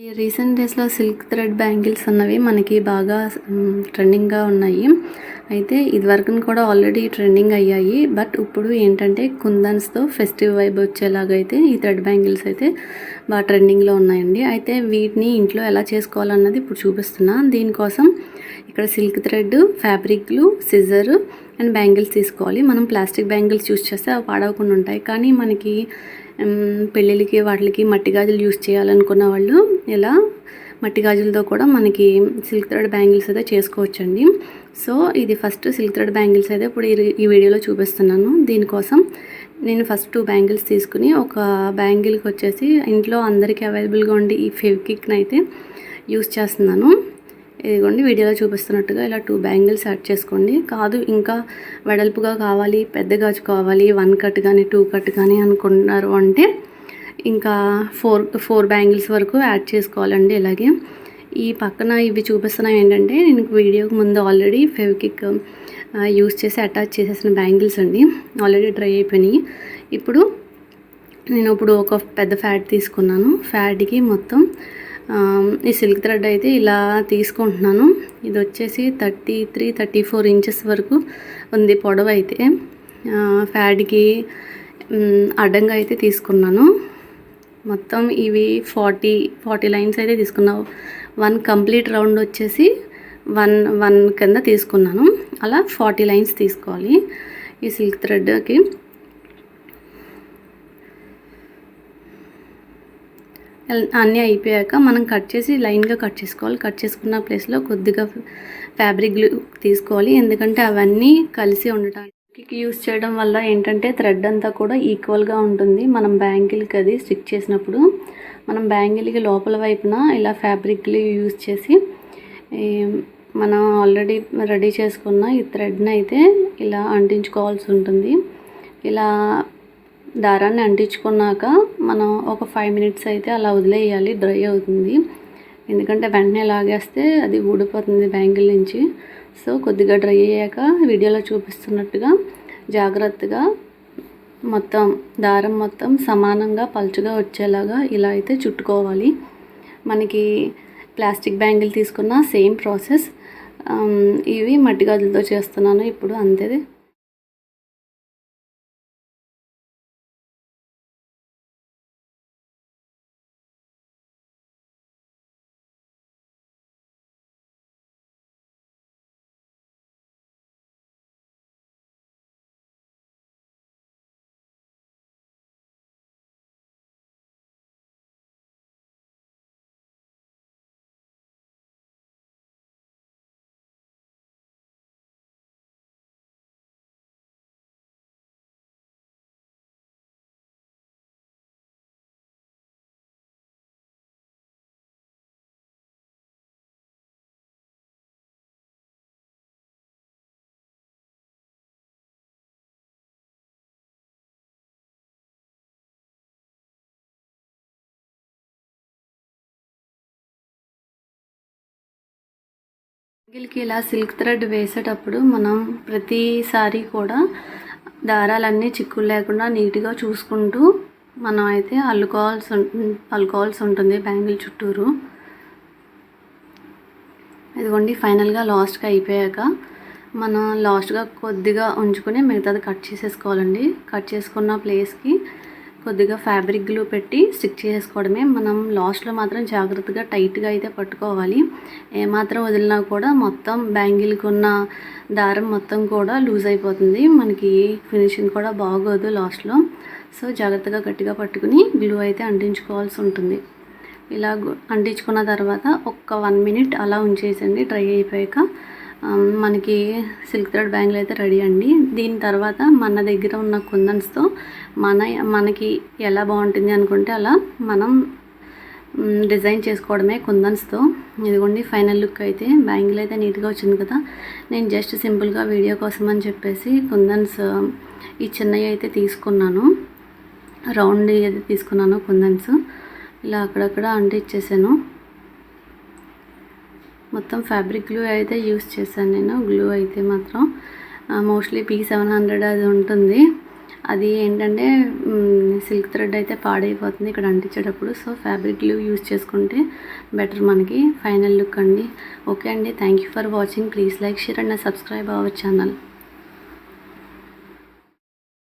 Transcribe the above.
ఈ రీసెంట్ డేస్‌లో silk thread bangles అన్నవి మనకి బాగా ట్రెండింగ్‌గా ఉన్నాయి. అయితే ఇదివరకున కూడా ఆల్రెడీ ట్రెండింగ్ అయ్యాయి. బట్ ఇప్పుడు ఏంటంటే కుందన్స్‌తో ఫెస్టివ్ వైబ్ వచ్చేలాగా అయితే ఈ థ్రెడ్ బ్యాంగిల్స్ అయితే బాగా ట్రెండింగ్‌లో ఉన్నాయండి. అయితే వీటిని ఇంట్లో ఎలా చేసుకోవాలన్నది ఇప్పుడు చూపిస్తున్నా. దీనికోసం ఇక్కడ సిల్క్ థ్రెడ్, ఫ్యాబ్రిక్‌లు, సిజర్ అండ్ బ్యాంగిల్స్ తీసుకోవాలి. మనం ప్లాస్టిక్ బ్యాంగిల్స్ యూస్ చేస్తే అవి పాడవకుండా ఉంటాయి. కానీ మనకి పెళ్ళిళ్ళకి వాటికి మట్టి గాజులు యూస్ చేయాలనుకున్న వాళ్ళు ఇలా మట్టి గాజులతో కూడా మనకి సిల్క్ థ్రెడ్ బ్యాంగిల్స్ అయితే చేసుకోవచ్చండి. సో ఇది ఫస్ట్ సిల్క్ థ్రెడ్ బ్యాంగిల్స్ అయితే ఇప్పుడు ఈ వీడియోలో చూపిస్తున్నాను. దీనికోసం నేను ఫస్ట్ 2 బ్యాంగిల్స్ తీసుకుని ఒక బ్యాంగిల్కి వచ్చేసి ఇంట్లో అందరికీ అవైలబుల్గా ఉండి ఈ ఫెవిక్విక్ని అయితే యూస్ చేస్తున్నాను. ఇదిగోండి వీడియోలో చూపిస్తున్నట్టుగా ఇలా 2 బ్యాంగిల్స్ యాడ్ చేసుకోండి. కాదు ఇంకా వెడల్పుగా కావాలి, పెద్ద గాజు కావాలి, 1 కట్ కానీ 2 కట్ కానీ అనుకున్నారు అంటే ఇంకా 4 బ్యాంగిల్స్ వరకు యాడ్ చేసుకోవాలండి. ఇలాగే ఈ పక్కన ఇవి చూపిస్తున్నాయి ఏంటంటే నేను వీడియోకి ముందు ఆల్రెడీ ఫెవిక్విక్ యూస్ చేసి అటాచ్ చేసేసిన బ్యాంగిల్స్ అండి. ఆల్రెడీ డ్రై అయిపోయినాయి. ఇప్పుడు నేను ఒక పెద్ద ఫ్యాడ్ తీసుకున్నాను. ఫ్యాడ్కి మొత్తం ఈ సిల్క్ థ్రెడ్ అయితే ఇలా తీసుకుంటున్నాను. ఇది వచ్చేసి 33-34 ఇంచెస్ వరకు ఉంది పొడవు. అయితే ఫ్యాడ్కి అడ్డంగా అయితే తీసుకున్నాను. మొత్తం ఇవి 40 లైన్స్ అయితే తీసుకున్నాను. 1 కంప్లీట్ రౌండ్ వచ్చేసి 1 కింద తీసుకున్నాను. అలా 40 లైన్స్ తీసుకోవాలి ఈ సిల్క్ థ్రెడ్కి. అన్నీ అయిపోయాక మనం కట్ చేసి లైన్గా కట్ చేసుకోవాలి. కట్ చేసుకున్న ప్లేస్లో కొద్దిగా ఫ్యాబ్రిక్ తీసుకోవాలి. ఎందుకంటే అవన్నీ కలిసి ఉండటానికి యూస్ చేయడం వల్ల ఏంటంటే థ్రెడ్ అంతా కూడా ఈక్వల్గా ఉంటుంది. మనం బ్యాంగిల్కి అది స్టిక్ చేసినప్పుడు మనం బ్యాంగిల్కి లోపల వైపున ఇలా ఫ్యాబ్రిక్లు యూస్ చేసి మనం ఆల్రెడీ రెడీ చేసుకున్న ఈ థ్రెడ్ని అయితే ఇలా అంటించుకోవాల్సి ఉంటుంది. ఇలా దారాన్ని అంటించుకున్నాక మనం ఒక 5 మినిట్స్ అయితే అలా వదిలేయాలి, డ్రై అవుతుంది. ఎందుకంటే వెంటనే లాగేస్తే అది ఊడిపోతుంది బ్యాంగిల్ నుంచి. సో కొద్దిగా డ్రై అయ్యాక వీడియోలో చూపిస్తున్నట్టుగా జాగ్రత్తగా మొత్తం దారం మొత్తం సమానంగా పలుచగా వచ్చేలాగా ఇలా అయితే చుట్టుకోవాలి. మనకి ప్లాస్టిక్ బ్యాంగిల్ తీసుకున్న సేమ్ ప్రాసెస్. ఇవి మట్టి గాజులతో చేస్తున్నాను ఇప్పుడు అంతే. బ్యాంగిల్కి ఇలా సిల్క్ థ్రెడ్ వేసేటప్పుడు మనం ప్రతిసారి కూడా దారాలన్నీ చిక్కులు లేకుండా నీట్గా చూసుకుంటూ మనం అయితే అల్లుకోవాల్సి ఉంటుంది బ్యాంగిల్ చుట్టూరు. ఇదిగోండి ఫైనల్గా లాస్ట్గా అయిపోయాక మనం లాస్ట్గా కొద్దిగా ఉంచుకొని మిగతాది కట్ చేసేసుకోవాలండి. కట్ చేసుకున్న ప్లేస్కి కొద్దిగా ఫ్యాబ్రిక్ గ్లూ పెట్టి స్టిక్ చేసుకోవడమే. మనం లాస్ట్లో మాత్రం జాగ్రత్తగా టైట్గా అయితే పట్టుకోవాలి. ఏమాత్రం వదిలినా కూడా మొత్తం బ్యాంగిల్కి ఉన్న దారం మొత్తం కూడా లూజ్ అయిపోతుంది. మనకి ఫినిషింగ్ కూడా బాగోదు లాస్ట్లో. సో జాగ్రత్తగా గట్టిగా పట్టుకుని గ్లూ అయితే అంటించుకోవాల్సి ఉంటుంది. ఇలా అంటించుకున్న తర్వాత ఒక్క 1 మినిట్ అలా ఉంచేసండి. డ్రై అయిపోయాక మనకి సిల్క్ థ్రెడ్ బ్యాంగిల్ అయితే రెడీ అండి. దీని తర్వాత మన దగ్గర ఉన్న కుందన్స్తో మనకి ఎలా బాగుంటుంది అనుకుంటే అలా మనం డిజైన్ చేసుకోవడమే కుందన్స్తో. ఇదిగోండి ఫైనల్ లుక్ అయితే బ్యాంగిల్ అయితే నీట్గా వచ్చింది కదా. నేను జస్ట్ సింపుల్గా వీడియో కోసం అని చెప్పేసి కుందన్స్ ఈ చిన్నవి అయితే తీసుకున్నాను. రౌండ్ అయితే తీసుకున్నాను కుందన్స్. ఇలా అక్కడక్కడ అంటించేసాను. మొత్తం ఫ్యాబ్రిక్ గ్లూ అయితే యూస్ చేశాను నేను. గ్లూ అయితే మాత్రం మోస్ట్లీ P700 అది ఉంటుంది. అది ఏంటంటే సిల్క్ థ్రెడ్ అయితే పాడైపోతుంది ఇక్కడ అంటించేటప్పుడు. సో ఫ్యాబ్రిక్ గ్లూ యూజ్ చేసుకుంటే బెటర్ మనకి. ఫైనల్ లుక్ అండి. ఓకే అండి, thank you for watching. Please like, share and subscribe our channel.